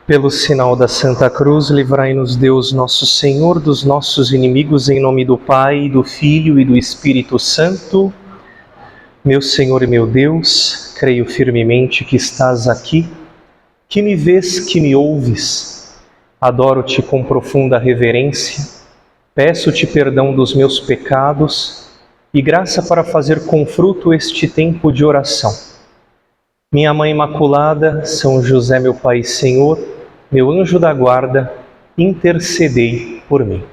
Pelo sinal da Santa Cruz, livrai-nos Deus nosso Senhor dos nossos inimigos, em nome do Pai, do Filho e do Espírito Santo. Meu Senhor e meu Deus, creio firmemente que estás aqui, que me vês, que me ouves. Adoro-te com profunda reverência, peço-te perdão dos meus pecados e graça para fazer com fruto este tempo de oração. Minha Mãe Imaculada, São José, meu Pai e Senhor, meu anjo da guarda, intercedei por mim.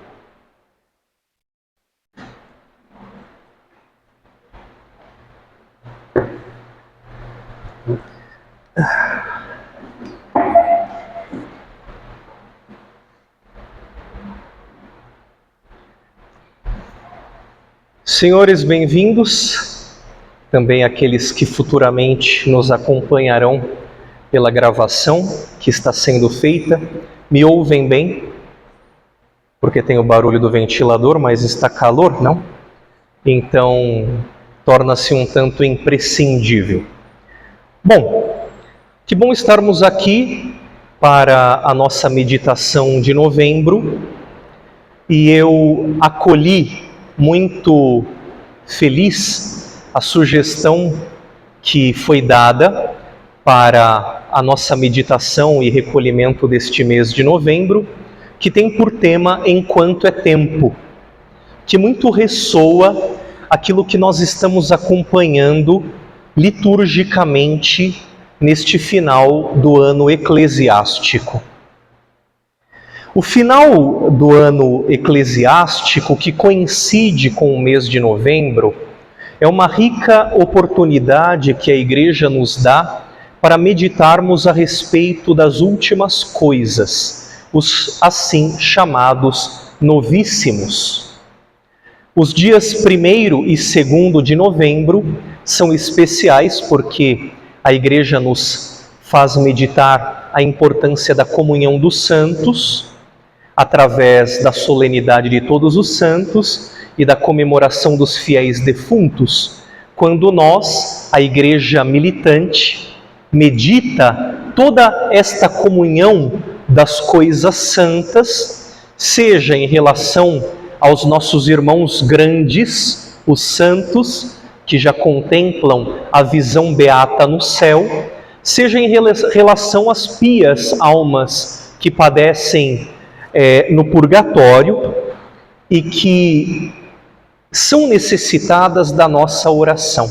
Senhores, bem-vindos, também aqueles que futuramente nos acompanharão pela gravação que está sendo feita. Me ouvem bem? Porque tem o barulho do ventilador, mas está calor, não? Então, torna-se um tanto imprescindível. Bom, que bom estarmos aqui para a nossa meditação de novembro, e eu acolhi muito feliz a sugestão que foi dada para a nossa meditação e recolhimento deste mês de novembro, que tem por tema Enquanto é Tempo, que muito ressoa aquilo que nós estamos acompanhando liturgicamente neste final do ano eclesiástico. O final do ano eclesiástico, que coincide com o mês de novembro, é uma rica oportunidade que a Igreja nos dá para meditarmos a respeito das últimas coisas, os assim chamados novíssimos. Os dias 1º e 2º de novembro são especiais porque a Igreja nos faz meditar a importância da comunhão dos santos, através da solenidade de todos os santos e da comemoração dos fiéis defuntos, quando nós, a Igreja militante, medita toda esta comunhão das coisas santas, seja em relação aos nossos irmãos grandes, os santos, que já contemplam a visão beata no céu, seja em relação às pias almas que padecem no purgatório e que são necessitadas da nossa oração.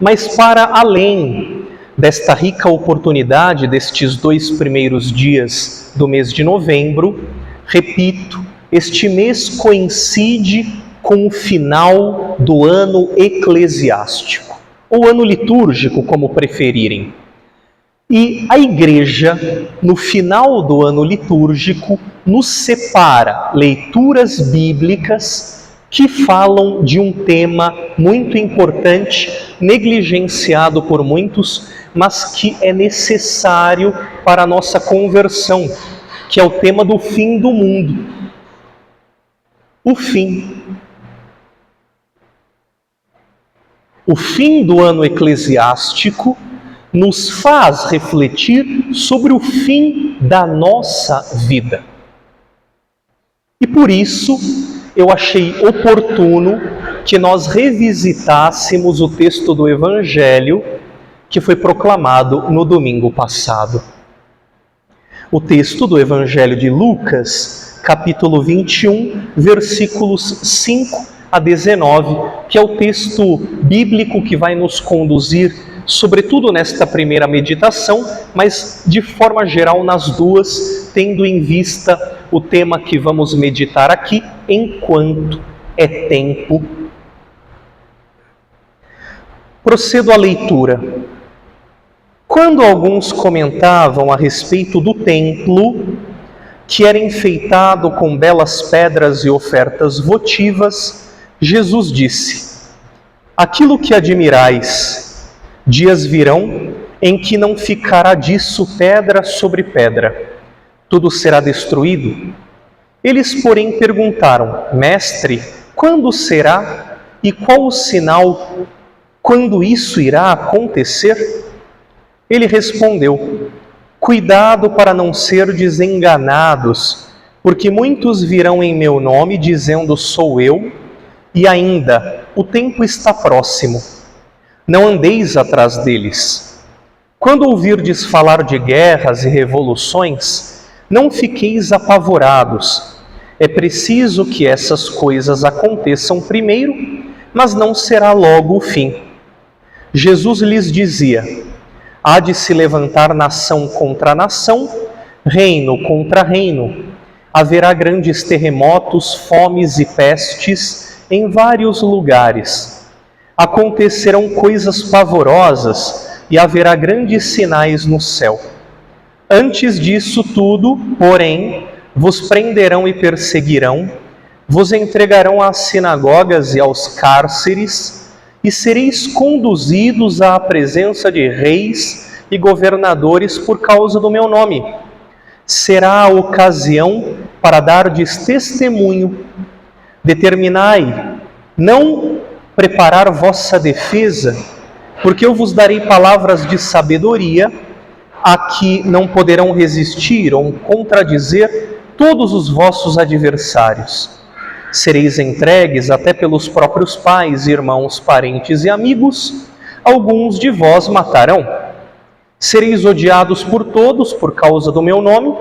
Mas para além desta rica oportunidade, destes 2 primeiros dias do mês de novembro, repito, este mês coincide com o final do ano eclesiástico, ou ano litúrgico, como preferirem. E a Igreja, no final do ano litúrgico, nos separa leituras bíblicas que falam de um tema muito importante, negligenciado por muitos, mas que é necessário para a nossa conversão, que é o tema do fim do mundo. O fim. O fim do ano eclesiástico nos faz refletir sobre o fim da nossa vida. E por isso, eu achei oportuno que nós revisitássemos o texto do Evangelho que foi proclamado no domingo passado. O texto do Evangelho de Lucas, capítulo 21, versículos 5 a 19, que é o texto bíblico que vai nos conduzir, sobretudo nesta primeira meditação, mas de forma geral nas duas, tendo em vista o tema que vamos meditar aqui, enquanto é tempo. Procedo à leitura. Quando alguns comentavam a respeito do templo, que era enfeitado com belas pedras e ofertas votivas, Jesus disse: aquilo que admirais, dias virão em que não ficará disso pedra sobre pedra, tudo será destruído. Eles, porém, perguntaram: Mestre, quando será e qual o sinal quando isso irá acontecer? Ele respondeu: Cuidado para não serdes enganados, porque muitos virão em meu nome dizendo sou eu, e ainda o tempo está próximo. Não andeis atrás deles. Quando ouvirdes falar de guerras e revoluções, não fiqueis apavorados. É preciso que essas coisas aconteçam primeiro, mas não será logo o fim. Jesus lhes dizia: há de se levantar nação contra nação, reino contra reino. Haverá grandes terremotos, fomes e pestes em vários lugares. Acontecerão coisas pavorosas e haverá grandes sinais no céu. Antes disso tudo, porém, vos prenderão e perseguirão, vos entregarão às sinagogas e aos cárceres, e sereis conduzidos à presença de reis e governadores por causa do meu nome. Será a ocasião para dardes testemunho. Determinai, não preparar vossa defesa, porque eu vos darei palavras de sabedoria, a que não poderão resistir ou contradizer todos os vossos adversários. Sereis entregues até pelos próprios pais, irmãos, parentes e amigos. Alguns de vós matarão. Sereis odiados por todos por causa do meu nome,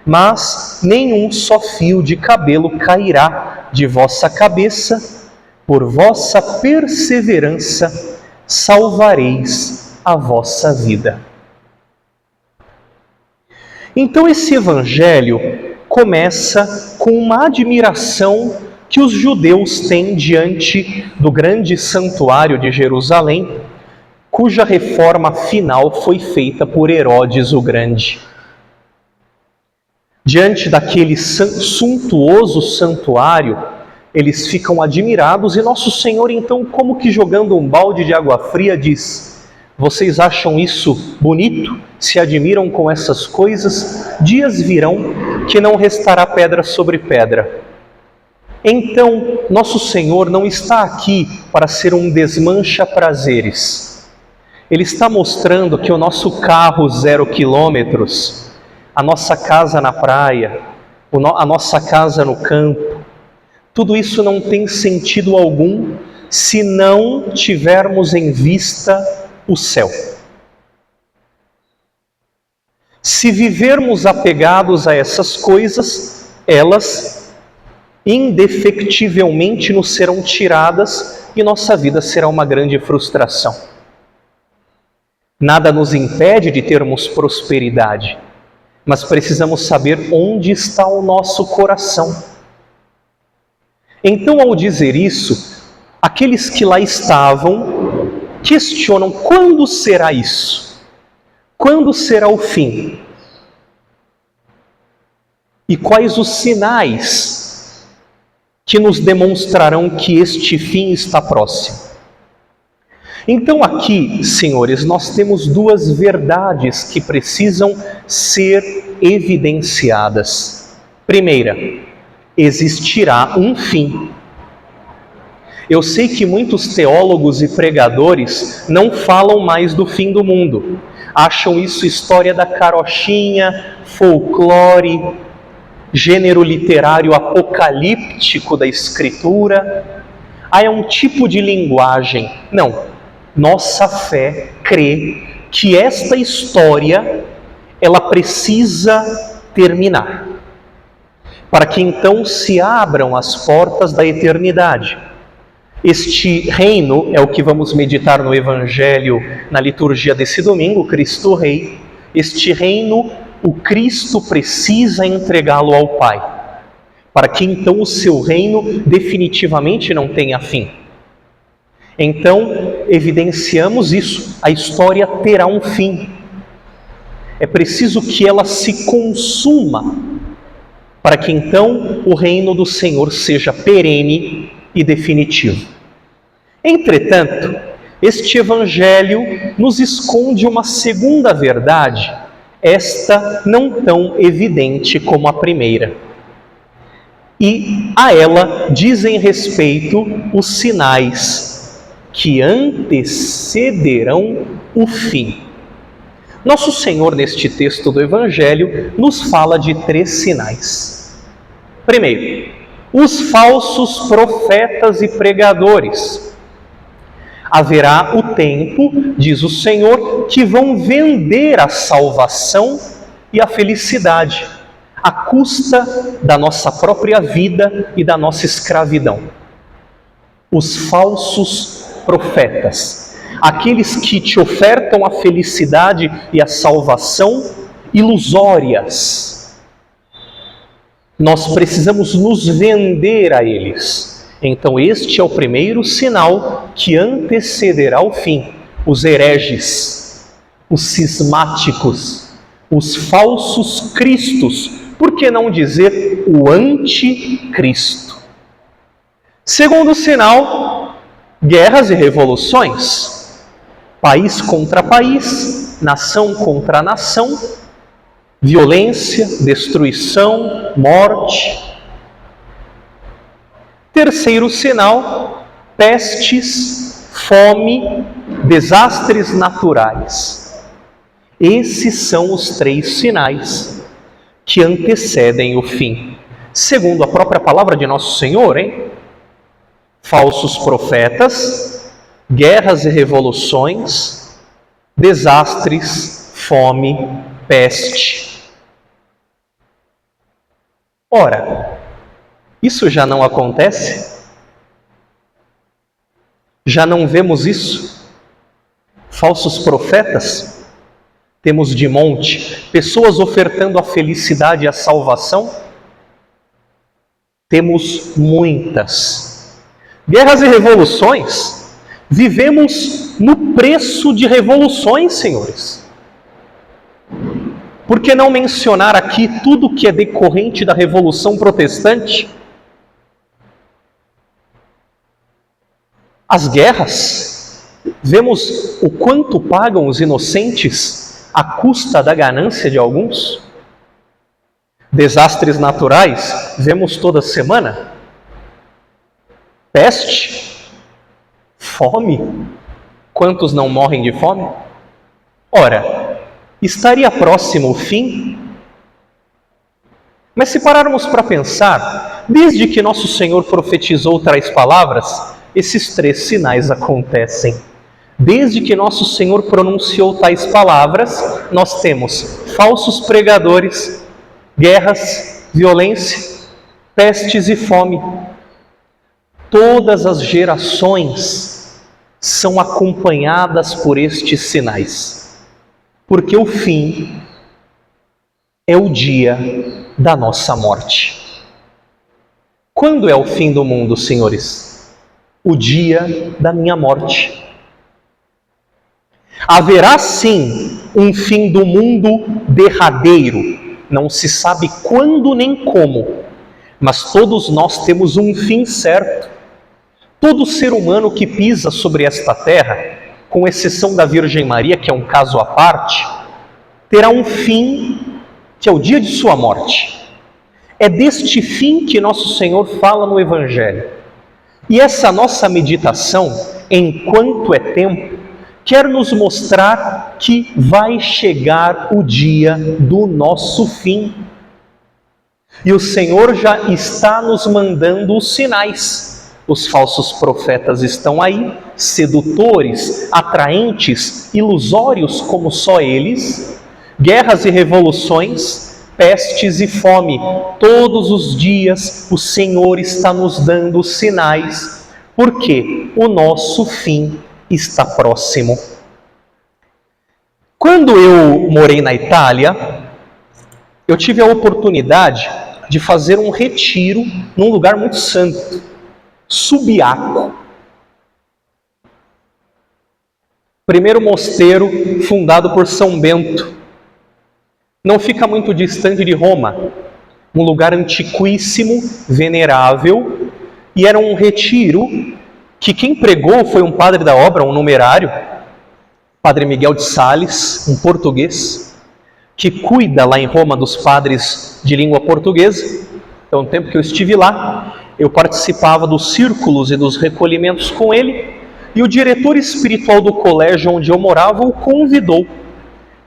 mas nenhum só fio de cabelo cairá de vossa cabeça. Por vossa perseverança salvareis a vossa vida. Então esse evangelho começa com uma admiração que os judeus têm diante do grande santuário de Jerusalém, cuja reforma final foi feita por Herodes o Grande. Diante daquele suntuoso santuário, eles ficam admirados e Nosso Senhor, então, como que jogando um balde de água fria, diz: vocês acham isso bonito? Se admiram com essas coisas? Dias virão que não restará pedra sobre pedra. Então, Nosso Senhor não está aqui para ser um desmancha-prazeres. Ele está mostrando que o nosso carro 0 quilômetros, a nossa casa na praia, a nossa casa no campo, tudo isso não tem sentido algum se não tivermos em vista o céu. Se vivermos apegados a essas coisas, elas indefectivelmente nos serão tiradas e nossa vida será uma grande frustração. Nada nos impede de termos prosperidade, mas precisamos saber onde está o nosso coração. Então, ao dizer isso, aqueles que lá estavam questionam: quando será isso? Quando será o fim? E quais os sinais que nos demonstrarão que este fim está próximo? Então aqui, senhores, nós temos duas verdades que precisam ser evidenciadas. Primeira, existirá um fim. Eu sei que muitos teólogos e pregadores não falam mais do fim do mundo. Acham isso história da carochinha, folclore, gênero literário apocalíptico da Escritura. É um tipo de linguagem. Não. Nossa fé crê que esta história, ela precisa terminar, para que então se abram as portas da eternidade. Este reino é o que vamos meditar no Evangelho, na liturgia desse domingo, Cristo Rei. Este reino, o Cristo precisa entregá-lo ao Pai, para que então o seu reino definitivamente não tenha fim. Então, evidenciamos isso, a história terá um fim. É preciso que ela se consuma, para que então o reino do Senhor seja perene e definitivo. Entretanto, este Evangelho nos esconde uma segunda verdade, esta não tão evidente como a primeira. E a ela dizem respeito os sinais que antecederão o fim. Nosso Senhor, neste texto do Evangelho, nos fala de 3 sinais. Primeiro, os falsos profetas e pregadores. Haverá o tempo, diz o Senhor, que vão vender a salvação e a felicidade, à custa da nossa própria vida e da nossa escravidão. Os falsos profetas, aqueles que te ofertam a felicidade e a salvação ilusórias. Nós precisamos nos vender a eles. Então este é o primeiro sinal que antecederá o fim. Os hereges, os cismáticos, os falsos cristos, por que não dizer o anticristo? Segundo sinal, guerras e revoluções. País contra país, nação contra nação, violência, destruição, morte. Terceiro sinal, pestes, fome, desastres naturais. Esses são os 3 sinais que antecedem o fim. Segundo a própria palavra de Nosso Senhor, falsos profetas, guerras e revoluções, desastres, fome, peste. Ora, isso já não acontece? Já não vemos isso? Falsos profetas? Temos de monte. Pessoas ofertando a felicidade e a salvação? Temos muitas. Guerras e revoluções? Vivemos no preço de revoluções, senhores. Por que não mencionar aqui tudo que é decorrente da Revolução Protestante? As guerras, vemos o quanto pagam os inocentes à custa da ganância de alguns. Desastres naturais, vemos toda semana. Peste, fome, quantos não morrem de fome? Ora, estaria próximo o fim? Mas se pararmos para pensar, desde que Nosso Senhor profetizou tais palavras, esses 3 sinais acontecem. Desde que Nosso Senhor pronunciou tais palavras, nós temos falsos pregadores, guerras, violência, pestes e fome. Todas as gerações são acompanhadas por estes sinais, porque o fim é o dia da nossa morte. Quando é o fim do mundo, senhores? O dia da minha morte. Haverá sim um fim do mundo derradeiro, não se sabe quando nem como, mas todos nós temos um fim certo. Todo ser humano que pisa sobre esta terra, com exceção da Virgem Maria, que é um caso à parte, terá um fim que é o dia de sua morte. É deste fim que Nosso Senhor fala no Evangelho. E essa nossa meditação, enquanto é tempo, quer nos mostrar que vai chegar o dia do nosso fim. E o Senhor já está nos mandando os sinais. Os falsos profetas estão aí, sedutores, atraentes, ilusórios como só eles. Guerras e revoluções, pestes e fome. Todos os dias o Senhor está nos dando sinais, porque o nosso fim está próximo. Quando eu morei na Itália, eu tive a oportunidade de fazer um retiro num lugar muito santo, Subiaco. Primeiro mosteiro fundado por São Bento. Não fica muito distante de Roma. Um lugar antiquíssimo, venerável, e era um retiro que quem pregou foi um padre da obra, um numerário, Padre Miguel de Sales, um português, que cuida lá em Roma dos padres de língua portuguesa. Então, no tempo que eu estive lá, eu participava dos círculos e dos recolhimentos com ele, e o diretor espiritual do colégio onde eu morava o convidou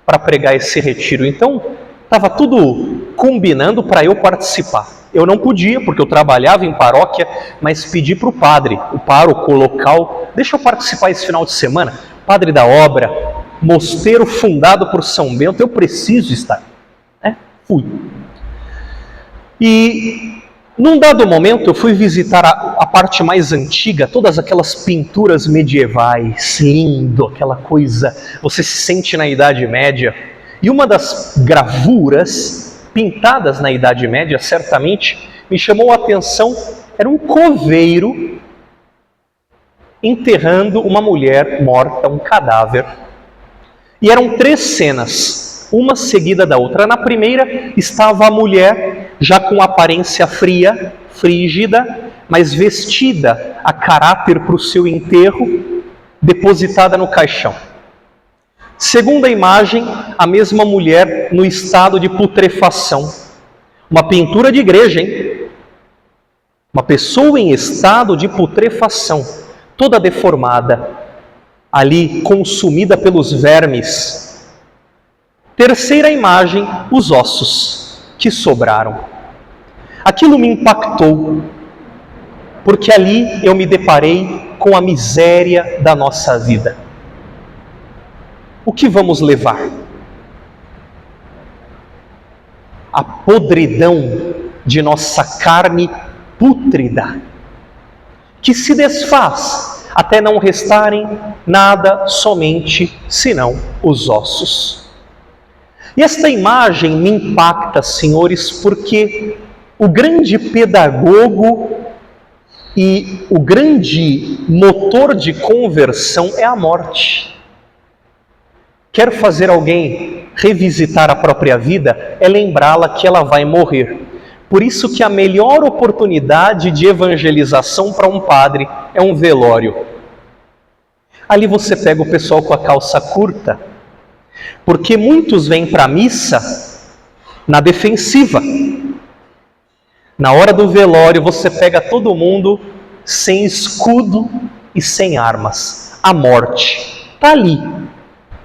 para pregar esse retiro. Então, estava tudo combinando para eu participar. Eu não podia, porque eu trabalhava em paróquia, mas pedi para o padre, o pároco local, deixa eu participar esse final de semana. Padre da obra, mosteiro fundado por São Bento, eu preciso estar. Fui. E num dado momento eu fui visitar a parte mais antiga, todas aquelas pinturas medievais, lindo, aquela coisa, você se sente na Idade Média. E uma das gravuras pintadas na Idade Média, certamente, me chamou a atenção, era um coveiro enterrando uma mulher morta, um cadáver. E eram 3 cenas, uma seguida da outra. Na primeira estava a mulher já com aparência fria, frígida, mas vestida a caráter para o seu enterro, depositada no caixão. Segunda imagem, a mesma mulher no estado de putrefação. Uma pintura de igreja, hein? Uma pessoa em estado de putrefação, toda deformada, ali consumida pelos vermes. Terceira imagem, os ossos que sobraram. Aquilo me impactou, porque ali eu me deparei com a miséria da nossa vida. O que vamos levar? A podridão de nossa carne pútrida, que se desfaz até não restarem nada somente senão os ossos. E esta imagem me impacta, senhores, porque o grande pedagogo e o grande motor de conversão é a morte. Quer fazer alguém revisitar a própria vida? É lembrá-la que ela vai morrer. Por isso que a melhor oportunidade de evangelização para um padre é um velório. Ali você pega o pessoal com a calça curta, porque muitos vêm para a missa na defensiva. Na hora do velório você pega todo mundo sem escudo e sem armas. A morte está ali.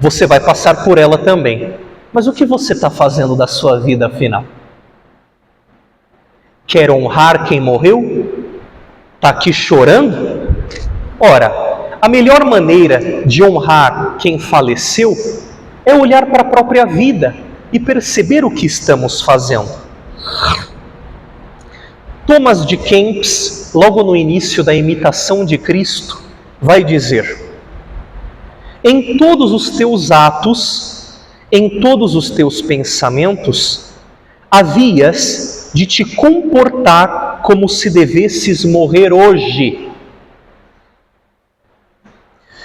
Você vai passar por ela também. Mas o que você está fazendo da sua vida afinal? Quer honrar quem morreu? Está aqui chorando? Ora, a melhor maneira de honrar quem faleceu é olhar para a própria vida e perceber o que estamos fazendo. Thomas de Kempis, logo no início da imitação de Cristo, vai dizer: em todos os teus atos, em todos os teus pensamentos, havias de te comportar como se devesses morrer hoje.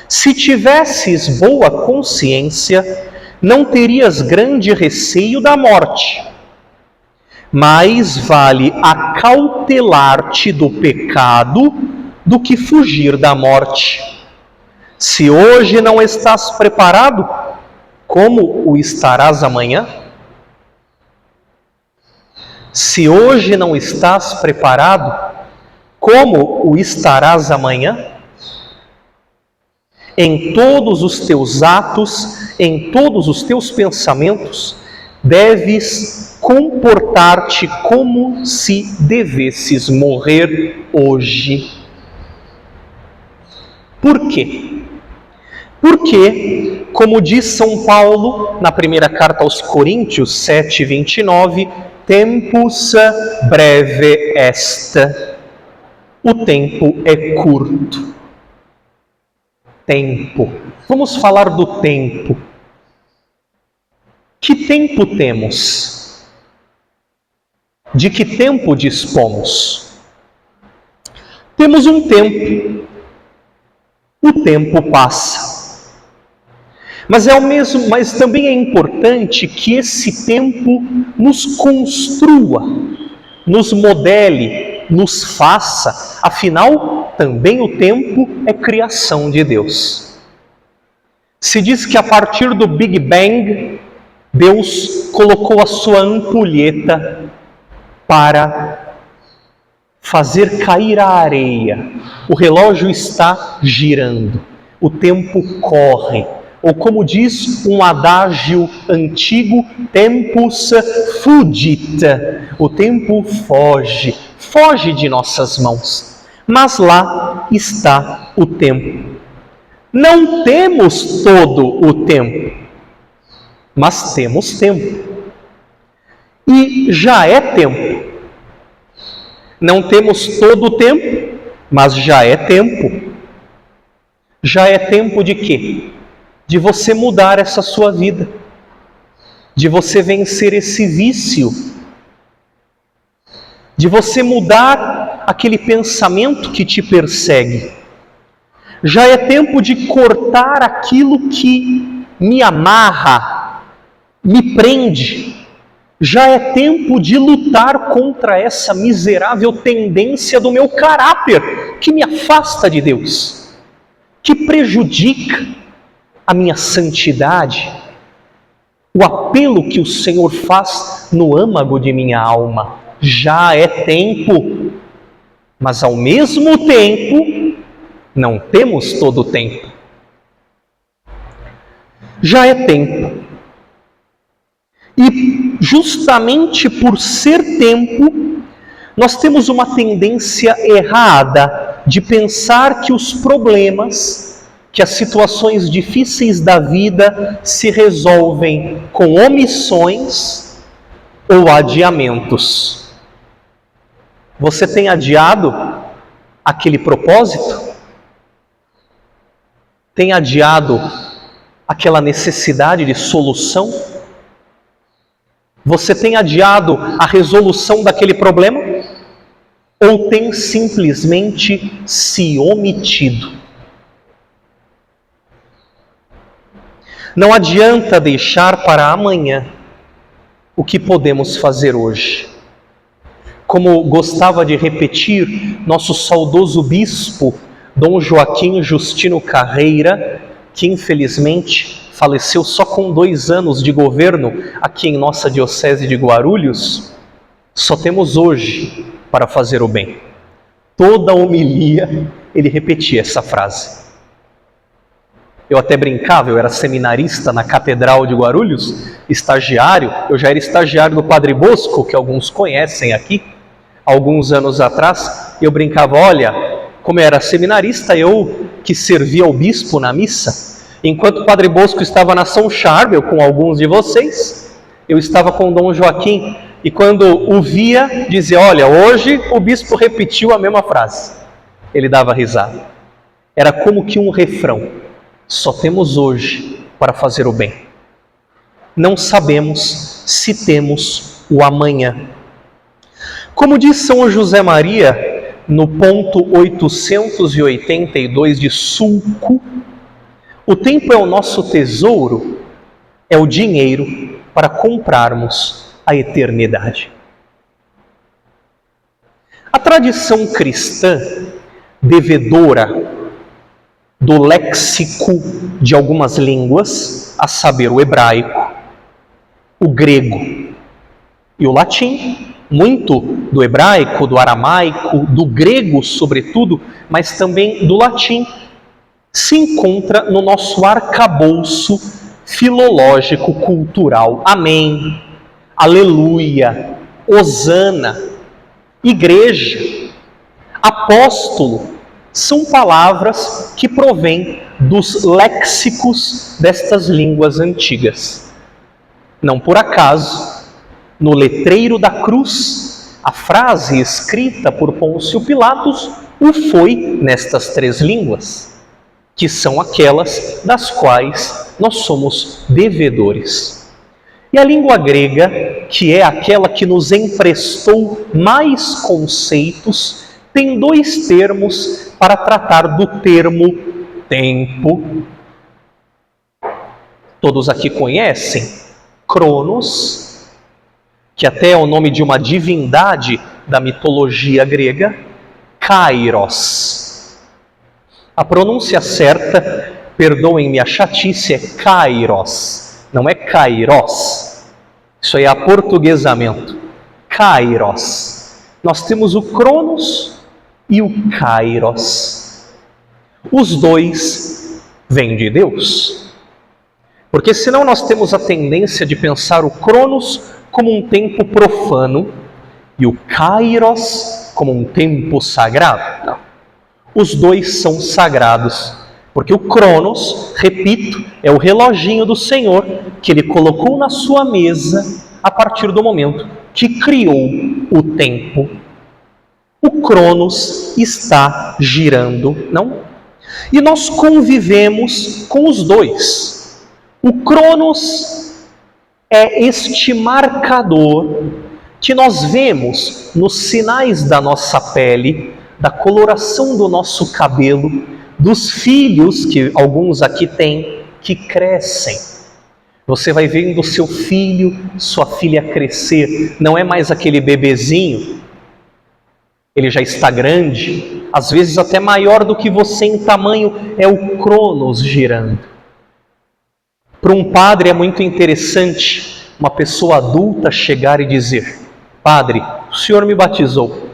Se tivesses boa consciência, não terias grande receio da morte. Mais vale acautelar-te do pecado do que fugir da morte. Se hoje não estás preparado, como o estarás amanhã? Se hoje não estás preparado, como o estarás amanhã? Em todos os teus atos, em todos os teus pensamentos, deves comportar-te como se devesses morrer hoje. Por quê? Porque, como diz São Paulo na primeira carta aos Coríntios 7:29, tempus breve est. O tempo é curto. Tempo. Vamos falar do tempo. Que tempo temos? De que tempo dispomos? Temos um tempo. O tempo passa. Mas também é importante que esse tempo nos construa, nos modele, nos faça. Afinal, também o tempo é criação de Deus. Se diz que a partir do Big Bang, Deus colocou a sua ampulheta para fazer cair a areia. O relógio está girando, o tempo corre. ou como diz um adágio antigo, tempus fugit, o tempo foge, foge de nossas mãos, mas lá está o tempo. Não temos todo o tempo, mas temos tempo. E já é tempo. Não temos todo o tempo, mas já é tempo. Já é tempo de quê? De você mudar essa sua vida, de você vencer esse vício, de você mudar aquele pensamento que te persegue. Já é tempo de cortar aquilo que me amarra, me prende. Já é tempo de lutar contra essa miserável tendência do meu caráter, que me afasta de Deus, que prejudica a minha santidade, o apelo que o Senhor faz no âmago de minha alma. Já é tempo, mas ao mesmo tempo, não temos todo o tempo. Já é tempo. E justamente por ser tempo, nós temos uma tendência errada de pensar que os problemas, que as situações difíceis da vida se resolvem com omissões ou adiamentos. Você tem adiado aquele propósito? Tem adiado aquela necessidade de solução? Você tem adiado a resolução daquele problema? Ou tem simplesmente se omitido? Não adianta deixar para amanhã o que podemos fazer hoje. Como gostava de repetir nosso saudoso bispo, Dom Joaquim Justino Carreira, que infelizmente faleceu só com 2 anos de governo aqui em nossa diocese de Guarulhos, só temos hoje para fazer o bem. Toda homilia ele repetia essa frase. Eu até brincava, eu era seminarista na Catedral de Guarulhos, estagiário, eu já era estagiário do Padre Bosco, que alguns conhecem aqui, alguns anos atrás, e eu brincava, olha, como eu era seminarista, eu que servia ao bispo na missa, enquanto o Padre Bosco estava na São Charbel com alguns de vocês, eu estava com o Dom Joaquim, e quando o via, dizia, olha, hoje o bispo repetiu a mesma frase. Ele dava risada. Era como que um refrão. Só temos hoje para fazer o bem. Não sabemos se temos o amanhã. Como diz São José Maria, no ponto 882 de Sulco, o tempo é o nosso tesouro, é o dinheiro para comprarmos a eternidade. A tradição cristã, devedora do léxico de algumas línguas, a saber, o hebraico, o grego e o latim, muito do hebraico, do aramaico, do grego sobretudo, mas também do latim, se encontra no nosso arcabouço filológico cultural. Amém, aleluia, hosana, igreja, apóstolo, são palavras que provêm dos léxicos destas línguas antigas. Não por acaso, no letreiro da cruz, a frase escrita por Pôncio Pilatos o foi nestas 3 línguas, que são aquelas das quais nós somos devedores. E a língua grega, que é aquela que nos emprestou mais conceitos, tem 2 termos para tratar do termo tempo. Todos aqui conhecem Cronos, que até é o nome de uma divindade da mitologia grega, Kairos. A pronúncia certa, perdoem-me a chatice, é Kairos, não é Kairos. Isso aí é aportuguesamento. Kairos. Nós temos o Cronos e o Kairos. Os 2 vêm de Deus. Porque senão nós temos a tendência de pensar o Cronos como um tempo profano e o Kairos como um tempo sagrado. Não. Os dois são sagrados, porque o Cronos, repito, é o reloginho do Senhor que Ele colocou na sua mesa a partir do momento que criou o tempo. O Cronos está girando, não? E nós convivemos com os dois. O Cronos é este marcador que nós vemos nos sinais da nossa pele, da coloração do nosso cabelo, dos filhos que alguns aqui têm, que crescem. Você vai vendo seu filho, sua filha crescer, não é mais aquele bebezinho, ele já está grande, às vezes até maior do que você em tamanho, é o Cronos girando. Para um padre é muito interessante uma pessoa adulta chegar e dizer: Padre, o senhor me batizou.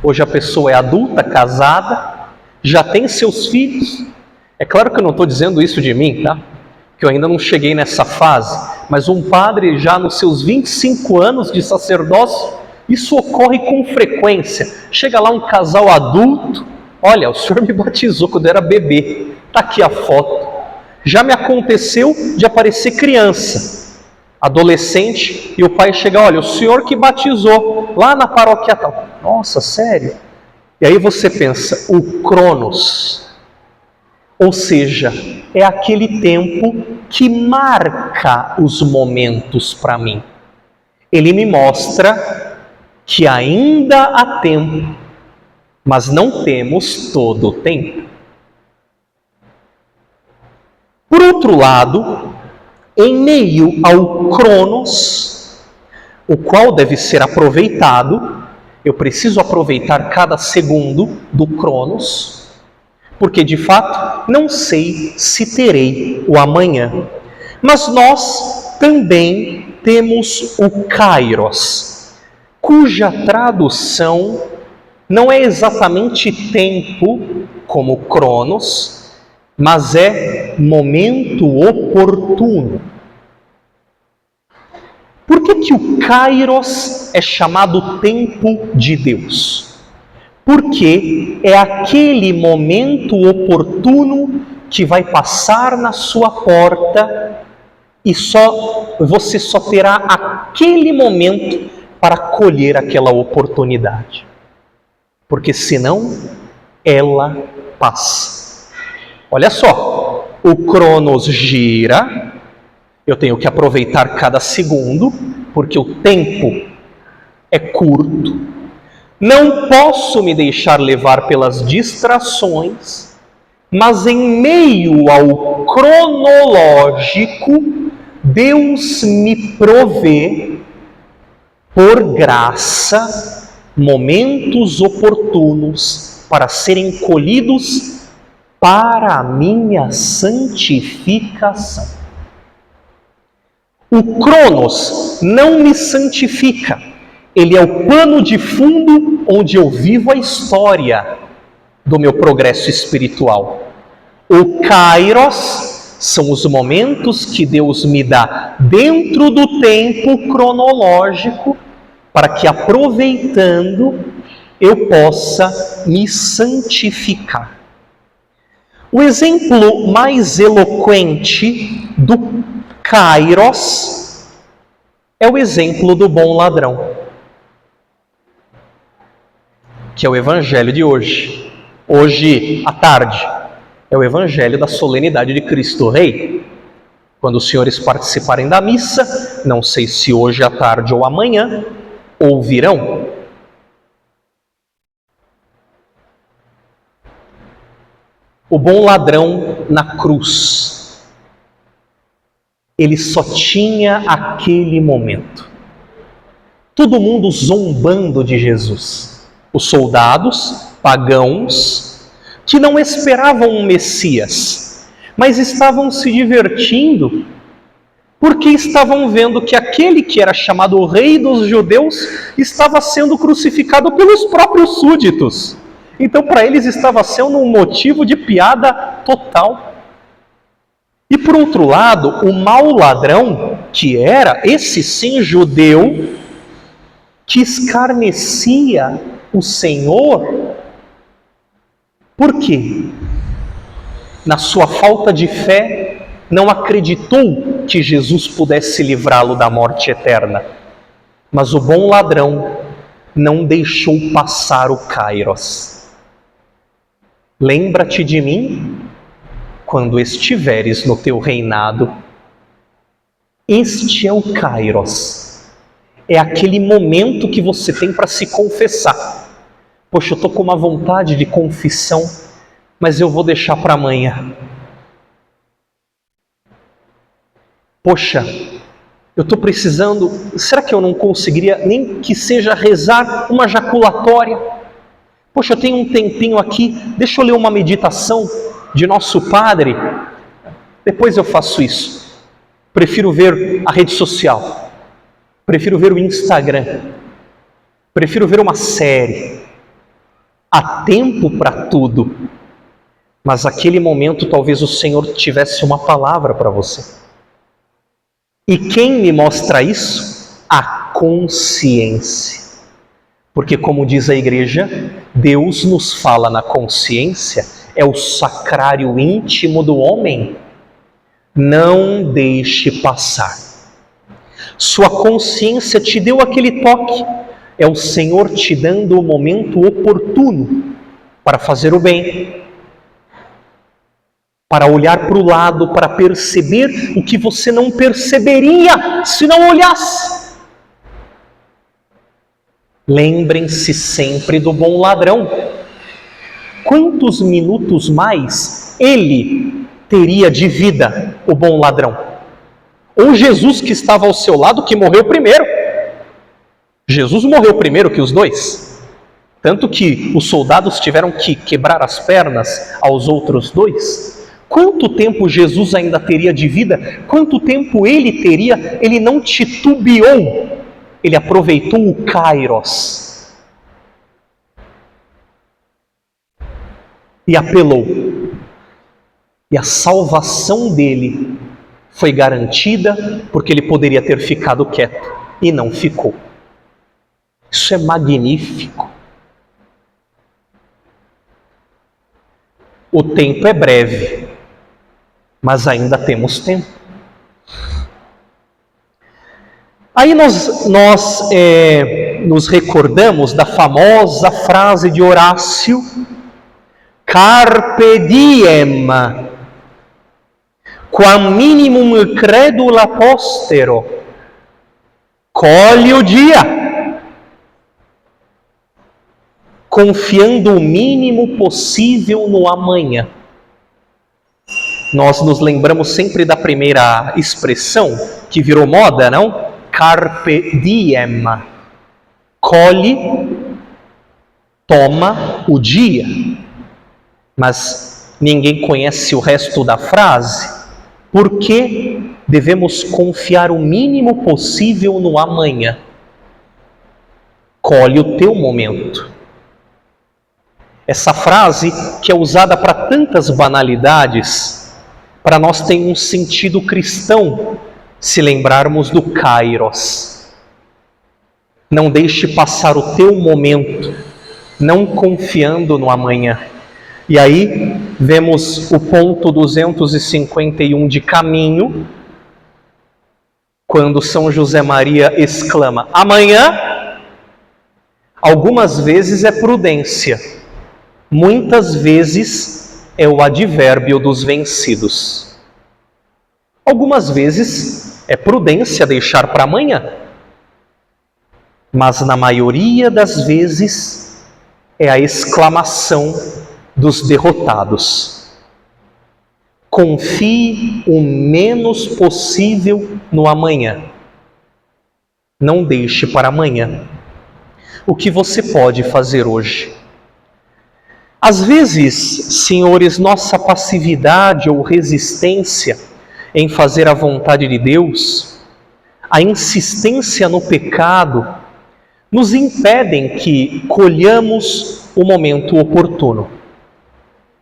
Hoje a pessoa é adulta, casada, já tem seus filhos. É claro que eu não estou dizendo isso de mim, tá? Que eu ainda não cheguei nessa fase. Mas um padre já nos seus 25 anos de sacerdócio, isso ocorre com frequência. Chega lá um casal adulto, olha, o senhor me batizou quando eu era bebê. Está aqui a foto. Já me aconteceu de aparecer criança, adolescente, e o pai chega: olha, o senhor que batizou lá na paróquia tal. Nossa, sério? E aí você pensa, o Cronos, ou seja, é aquele tempo que marca os momentos para mim. Ele me mostra que ainda há tempo, mas não temos todo o tempo. Por outro lado, em meio ao Cronos, o qual deve ser aproveitado, eu preciso aproveitar cada segundo do Cronos, porque de fato não sei se terei o amanhã. Mas nós também temos o Kairos, cuja tradução não é exatamente tempo como Cronos, mas é momento oportuno. Por que o Kairos é chamado tempo de Deus? Porque é aquele momento oportuno que vai passar na sua porta e você só terá aquele momento para colher aquela oportunidade. Porque senão ela passa. Olha só, o Cronos gira, eu tenho que aproveitar cada segundo, porque o tempo é curto. Não posso me deixar levar pelas distrações, mas em meio ao cronológico, Deus me provê, por graça, momentos oportunos para serem colhidos para a minha santificação. O Cronos não me santifica, ele é o pano de fundo onde eu vivo a história do meu progresso espiritual. O Kairos são os momentos que Deus me dá dentro do tempo cronológico para que, aproveitando, eu possa me santificar. O exemplo mais eloquente do Kairos é o exemplo do bom ladrão, que é o evangelho de hoje. Hoje à tarde é o evangelho da solenidade de Cristo Rei. Quando os senhores participarem da missa, não sei se hoje à tarde ou amanhã, ouvirão. O bom ladrão na cruz, ele só tinha aquele momento. Todo mundo zombando de Jesus. Os soldados, pagãos, que não esperavam um Messias, mas estavam se divertindo, porque estavam vendo que aquele que era chamado o rei dos judeus estava sendo crucificado pelos próprios súditos. Então, para eles estava sendo um motivo de piada total. E por outro lado, o mau ladrão, que era esse sim judeu, que escarnecia o Senhor, por quê? Na sua falta de fé, não acreditou que Jesus pudesse livrá-lo da morte eterna. Mas o bom ladrão não deixou passar o Kairos. Lembra-te de mim quando estiveres no teu reinado. Este é o Kairos. É aquele momento que você tem para se confessar. Poxa, eu estou com uma vontade de confissão, mas eu vou deixar para amanhã. Poxa, eu estou precisando, será que eu não conseguiria nem que seja rezar uma jaculatória? Poxa, eu tenho um tempinho aqui, deixa eu ler uma meditação de Nosso Padre, depois eu faço isso. Prefiro ver a rede social, prefiro ver o Instagram, prefiro ver uma série. Há tempo para tudo, mas naquele momento talvez o Senhor tivesse uma palavra para você. E quem me mostra isso? A consciência. Porque, como diz a igreja, Deus nos fala na consciência, é o sacrário íntimo do homem. Não deixe passar. Sua consciência te deu aquele toque, é o Senhor te dando o momento oportuno para fazer o bem, para olhar para o lado, para perceber o que você não perceberia se não olhasse. Lembrem-se sempre do bom ladrão. Quantos minutos mais ele teria de vida, o bom ladrão? Ou Jesus, que estava ao seu lado, que morreu primeiro? Jesus morreu primeiro que os dois. Tanto que os soldados tiveram que quebrar as pernas aos outros dois. Quanto tempo Jesus ainda teria de vida? Quanto tempo ele teria? Ele não titubeou. Ele aproveitou o Kairos. E apelou. E a salvação dele foi garantida porque ele poderia ter ficado quieto. E não ficou. Isso é magnífico. O tempo é breve, mas ainda temos tempo. Aí nós nos recordamos da famosa frase de Horácio, Carpe diem, quam minimum credula postero, colhe o dia, confiando o mínimo possível no amanhã. Nós nos lembramos sempre da primeira expressão, que virou moda, não? Carpe diem, colhe, toma o dia. Mas ninguém conhece o resto da frase. Por que devemos confiar o mínimo possível no amanhã? Colhe o teu momento. Essa frase, que é usada para tantas banalidades, para nós tem um sentido cristão, se lembrarmos do Kairos. Não deixe passar o teu momento, não confiando no amanhã. E aí vemos o ponto 251 de caminho, quando São José Maria exclama, amanhã, algumas vezes é prudência, muitas vezes é o advérbio dos vencidos. Algumas vezes é prudência deixar para amanhã, mas na maioria das vezes é a exclamação dos derrotados. Confie o menos possível no amanhã. Não deixe para amanhã o que você pode fazer hoje. Às vezes, senhores, nossa passividade ou resistência em fazer a vontade de Deus, a insistência no pecado, nos impedem que colhamos o momento oportuno.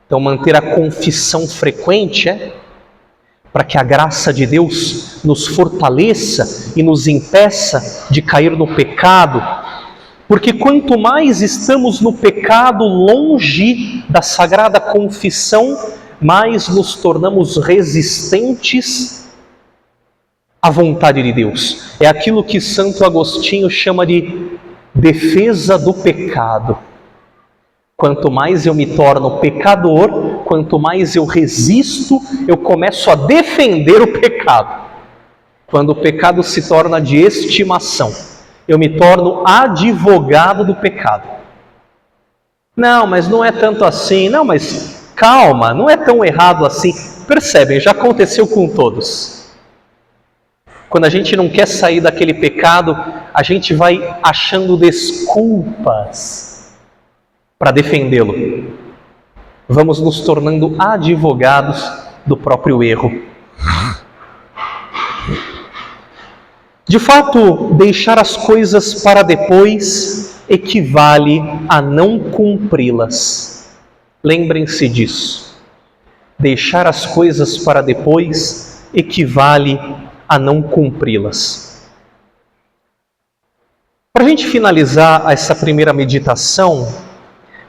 Então, manter a confissão frequente para que a graça de Deus nos fortaleça e nos impeça de cair no pecado, porque quanto mais estamos no pecado, longe da sagrada confissão, mais nos tornamos resistentes à vontade de Deus. É aquilo que Santo Agostinho chama de defesa do pecado. Quanto mais eu me torno pecador, quanto mais eu resisto, eu começo a defender o pecado. Quando o pecado se torna de estimação, eu me torno advogado do pecado. Não, mas não é tanto assim. Não, mas calma, não é tão errado assim. Percebem, já aconteceu com todos. Quando a gente não quer sair daquele pecado, a gente vai achando desculpas para defendê-lo. Vamos nos tornando advogados do próprio erro. De fato, deixar as coisas para depois equivale a não cumpri-las. Lembrem-se disso. Deixar as coisas para depois equivale a não cumpri-las. Para a gente finalizar essa primeira meditação,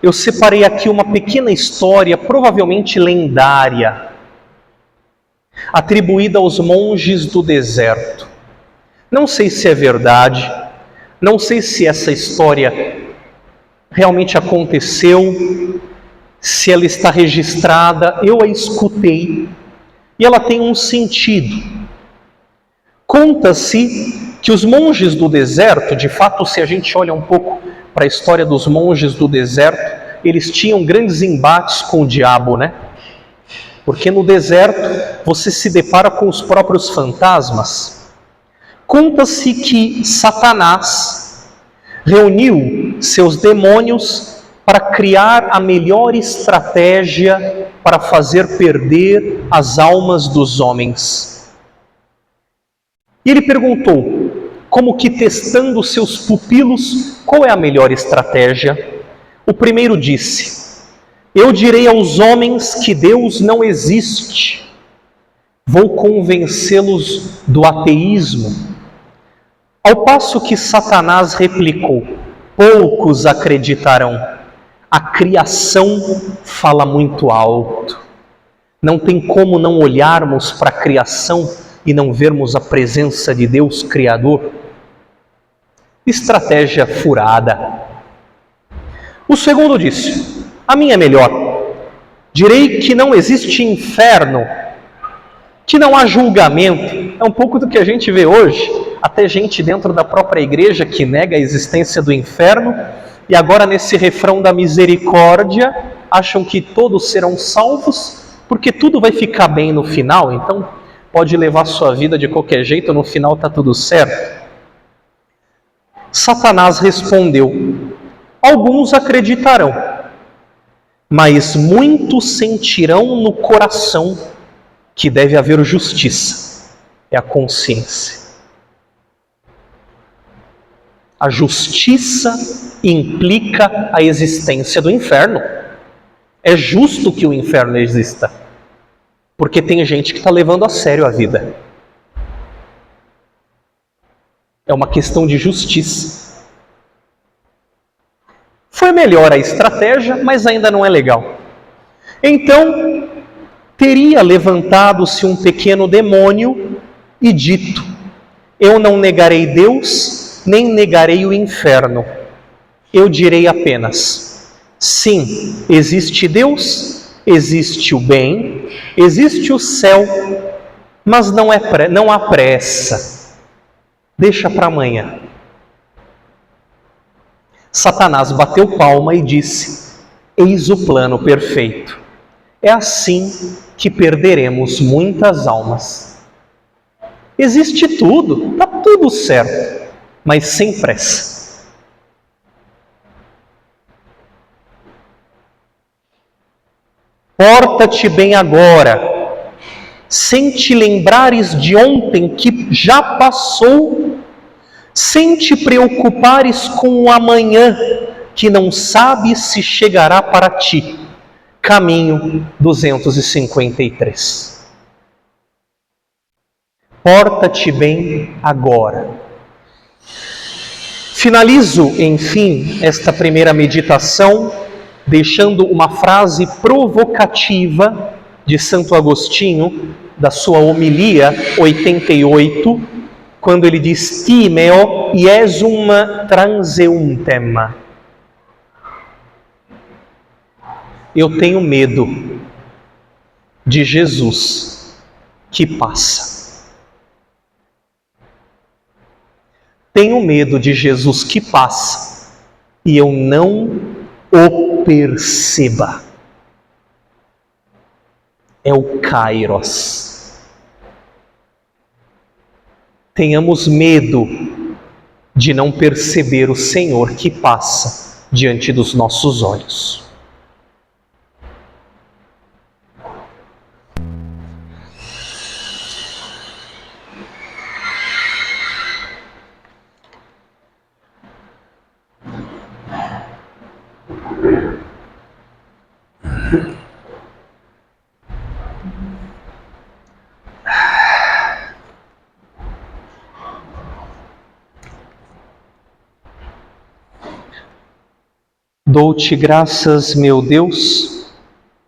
eu separei aqui uma pequena história, provavelmente lendária, atribuída aos monges do deserto. Não sei se é verdade, não sei se essa história realmente aconteceu, se ela está registrada, eu a escutei e ela tem um sentido. Conta-se que os monges do deserto, de fato, se a gente olha um pouco para a história dos monges do deserto, eles tinham grandes embates com o diabo, né? Porque no deserto você se depara com os próprios fantasmas. Conta-se que Satanás reuniu seus demônios para criar a melhor estratégia para fazer perder as almas dos homens. E ele perguntou, como que testando seus pupilos, qual é a melhor estratégia? O primeiro disse, eu direi aos homens que Deus não existe. Vou convencê-los do ateísmo. Ao passo que Satanás replicou, poucos acreditarão. A criação fala muito alto. Não tem como não olharmos para a criação e não vermos a presença de Deus Criador. Estratégia furada. O segundo disse, a minha é melhor. Direi que não existe inferno, que não há julgamento. É um pouco do que a gente vê hoje. Até gente dentro da própria igreja que nega a existência do inferno. E agora nesse refrão da misericórdia, acham que todos serão salvos, porque tudo vai ficar bem no final. Então pode levar sua vida de qualquer jeito, no final está tudo certo. Satanás respondeu, alguns acreditarão, mas muitos sentirão no coração que deve haver justiça, é a consciência. A justiça implica a existência do inferno. É justo que o inferno exista, porque tem gente que está levando a sério a vida. É uma questão de justiça. Foi melhor a estratégia, mas ainda não é legal. Então, teria levantado-se um pequeno demônio e dito, eu não negarei Deus, nem negarei o inferno. Eu direi apenas, sim, existe Deus, existe o bem, existe o céu, mas não há pressa. Deixa para amanhã. Satanás bateu palma e disse, eis o plano perfeito. É assim que perderemos muitas almas. Existe tudo, está tudo certo, mas sem pressa. Porta-te bem agora, sem te lembrares de ontem que já passou, sem te preocupares com o amanhã, que não sabes se chegará para ti. Caminho 253. Porta-te bem agora. Finalizo, enfim, esta primeira meditação deixando uma frase provocativa de Santo Agostinho, da sua homilia 88, quando ele diz: Timeo iesum transeuntem. Eu tenho medo de Jesus que passa. Tenho medo de Jesus que passa e eu não o perceba. É o Kairos. Tenhamos medo de não perceber o Senhor que passa diante dos nossos olhos. Dou-te graças, meu Deus,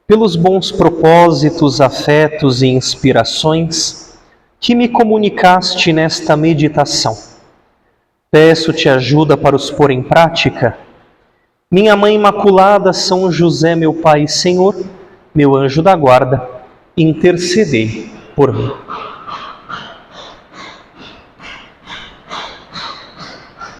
pelos bons propósitos, afetos e inspirações que me comunicaste nesta meditação. Peço-te ajuda para os pôr em prática. Minha Mãe Imaculada, São José, meu Pai e Senhor, meu anjo da guarda, intercedei por mim.